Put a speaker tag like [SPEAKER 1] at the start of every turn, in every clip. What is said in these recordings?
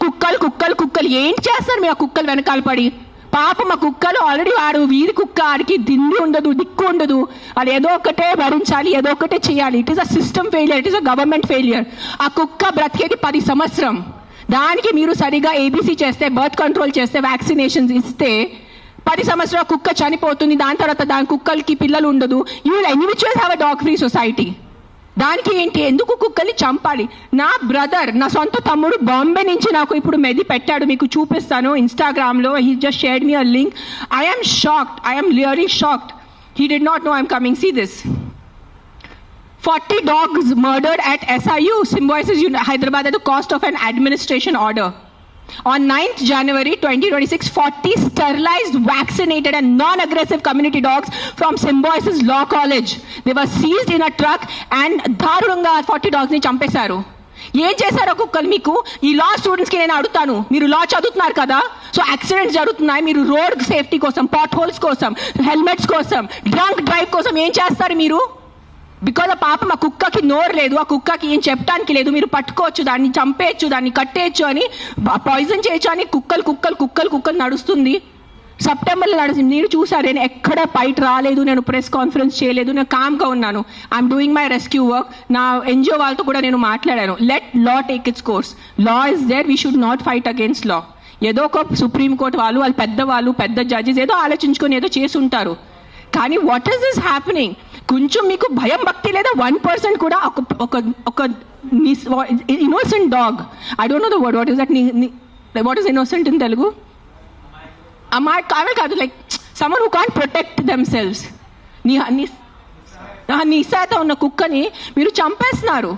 [SPEAKER 1] కుక్కలు కుక్కలు కుక్కలు ఏంటి చేస్తారు మీ ఆ కుక్కలు వెనకాల పడి? పాప మా కుక్కలు ఆల్రెడీ వాడు వీధి కుక్క, ఆడికి దిండి ఉండదు, దిక్కు ఉండదు, అది ఏదో ఒకటే భరించాలి, ఏదో ఒకటే చేయాలి. It is a system failure, it is a government failure. ఆ కుక్క బ్రతికేది 10 సంవత్సరం. దానికి మీరు సరిగా ఏబీసీ చేస్తే, బర్త్ కంట్రోల్ చేస్తే, వ్యాక్సినేషన్స్ ఇస్తే 10 సంవత్సరాల కుక్క చనిపోతుంది. దాని తర్వాత దాని కుక్కలకి పిల్లలు ఉండదు. You will any which ways have a dog free society. దానికి ఏంటి, ఎందుకు కుక్కల్ని చంపాలి? నా బ్రదర్, నా సొంత తమ్ముడు బాంబే నుంచి నాకు ఇప్పుడు మెది పెట్టాడు, మీకు చూపిస్తాను ఇన్స్టాగ్రామ్లో. He just shared me a link. I am shocked, I am really shocked. He did not know I'm coming. See this. 40 dogs murdered at SIU, Symbiosis Hyderabad, at the cost of an administration order. On 9th January 2026, 40 sterilized, vaccinated and non-aggressive community dogs from Symbiosis Law College. They were seized in a truck and దారుణంగా 40 dogs ని చంపేశారు. ఏం చేశారో కుక్కలు మీకు? ఈ లా స్టూడెంట్స్కి నేను అడుగుతాను, మీరు లా చదువుతున్నారు కదా, సో యాక్సిడెంట్స్ జరుగుతున్నాయి, మీరు రోడ్ సేఫ్టీ కోసం, పాట్ హోల్స్ కోసం, హెల్మెట్స్ కోసం, డ్రంక్ డ్రైవ్ కోసం ఏం చేస్తారు మీరు? బికాజ్ ఆ పాపం ఆ కుక్కకి నోరు లేదు, ఆ కుక్కకి ఏం చెప్పడానికి లేదు. మీరు పట్టుకోవచ్చు, దాన్ని చంపేయచ్చు, దాన్ని కట్టేయచ్చు, అని పాయిజన్ చేయొచ్చు అని కుక్కలు కుక్కలు కుక్కలు కుక్కలు నడుస్తుంది. సెప్టెంబర్లో నడుస్తుంది. నేను చూసాను, నేను ఎక్కడ బయట రాలేదు, నేను ప్రెస్ కాన్ఫరెన్స్ చేయలేదు, నేను కామ్గా ఉన్నాను. I'm doing my rescue work. నా ఎన్జిఓ వాళ్ళతో కూడా నేను మాట్లాడాను. Let law take its course. Law is there, we should not fight against law. ఏదో ఒక సుప్రీంకోర్టు వాళ్ళు పెద్దవాళ్ళు, పెద్ద జడ్జెస్ ఏదో ఆలోచించుకొని ఏదో చేసి ఉంటారు. కానీ వాట్ ఈస్ దిస్ హ్యాపెనింగ్? కొంచెం మీకు భయం భక్తి లేదా? 1% కూడా ఒక innocent dog, I don't know the word, what is that, what is innocent in Telugu? అమ్మాయి కాదు, like someone who can't protect themselves. నిశాత ఉన్న కుక్కని మీరు చంపేస్తున్నారు.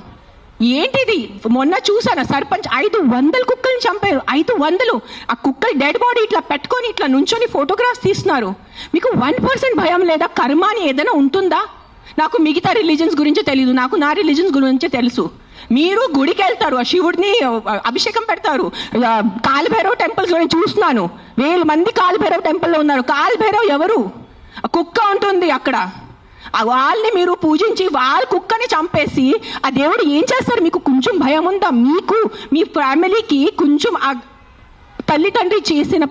[SPEAKER 1] ఏంటిది? మొన్న చూసాను, సర్పంచ్ 500 కుక్కల్ని చంపారు. 500. ఆ కుక్కలు డెడ్ బాడీ ఇట్లా పెట్టుకొని ఇట్లా నుంచొని ఫోటోగ్రాఫ్స్ తీస్తున్నారు. మీకు 1% భయం లేదా? కర్మ అని ఏదైనా ఉంటుందా? నాకు మిగతా రిలీజన్స్ గురించి తెలీదు, నాకు నా రిలీజన్స్ గురించి తెలుసు. మీరు గుడికి వెళ్తారు, ఆ శివుడిని అభిషేకం పెడతారు. కాలభైరవ్ టెంపుల్స్ నేను చూస్తున్నాను, 1000 మంది కాలభైరవ్ టెంపుల్లో ఉన్నారు. కాలభైరవ్ ఎవరు? కుక్క ఉంటుంది అక్కడ. వాళ్ళని మీరు పూజించి వాళ్ళ కుక్కని చంపేసి ఆ దేవుడు ఏం చేస్తారు? మీకు కొంచెం భయం ఉందా? మీకు, మీ ఫ్యామిలీకి కొంచెం ఆ తల్లిదండ్రి చేసిన